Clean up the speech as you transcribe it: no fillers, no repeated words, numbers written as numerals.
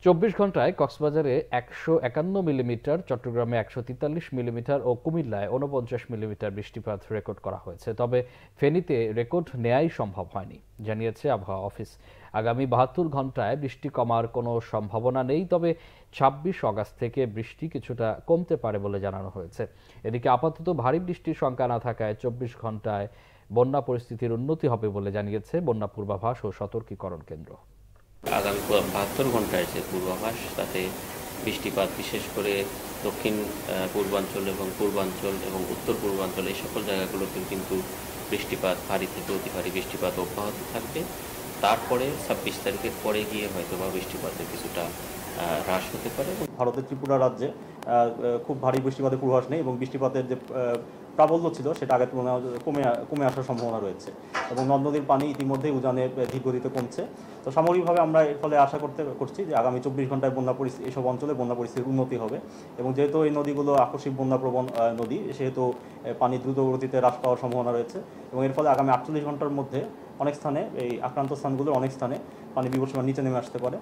২৪ ঘন্টায় কক্সবাজারে ১৫১ মিলিমিটার, চট্টগ্রামে ১৪৩ মিলিমিটার ও কুমিল্লায় ৪৯ মিলিমিটার বৃষ্টিপাত রেকর্ড করা হয়েছে। তবে ফেনীতে রেকর্ড নেয়াই সম্ভব হয়নি, জানিয়েছে আবহাওয়া অফিস। আগামী ৭২ ঘন্টায় বৃষ্টি কমার কোনো সম্ভাবনা নেই, তবে ২৬ অগাস্ট থেকে বৃষ্টি কিছুটা কমতে পারে বলে জানানো হয়েছে। এদিকে আপাতত ভারী বৃষ্টির শঙ্কা না থাকায় ২৪ ঘন্টায় বন্যা পরিস্থিতির উন্নতি হবে বলে জানিয়েছে বন্যা পূর্বাভাস ও সতর্কীকরণ কেন্দ্র। আগামী ৭২ ঘন্টায় যে পূর্বাভাস, তাতে বৃষ্টিপাত বিশেষ করে দক্ষিণ পূর্বাঞ্চল এবং পূর্বাঞ্চল এবং উত্তর পূর্বাঞ্চল এই সকল জায়গাগুলোতে কিন্তু বৃষ্টিপাত, ভারী থেকে অতি ভারী বৃষ্টিপাত অব্যাহত থাকবে। তারপরে ২৬ তারিখের পরে গিয়ে হয়তো বা বৃষ্টিপাতের কিছুটা হ্রাস হতে পারে। ভারতের ত্রিপুরা রাজ্যে খুব ভারী বৃষ্টিপাতের পূর্বাভাস নেই এবং বৃষ্টিপাতের যে প্রাবল্য ছিল সেটা আগের তুলনায় কমে আসার সম্ভাবনা রয়েছে এবং নদ নদীর পানি ইতিমধ্যেই উজানে ধীরগতিতে কমছে। তো সামগ্রিকভাবে আমরা এর ফলে আশা করছি যে আগামী ২৪ ঘন্টায় বন্যা পরিস্থিতি এসব অঞ্চলে বন্যা পরিস্থিতির উন্নতি হবে এবং যেহেতু এই নদীগুলো আকস্মিক বন্যাপ্রবণ নদী, সেহেতু পানি দ্রুত গতিতে হ্রাস পাওয়ার সম্ভাবনা রয়েছে এবং এর ফলে আগামী ৪৮ ঘন্টার মধ্যে অনেক স্থানে, এই আক্রান্ত স্থানগুলোর অনেক স্থানে পানি বিপদসীমার নিচে নেমে আসতে পারে।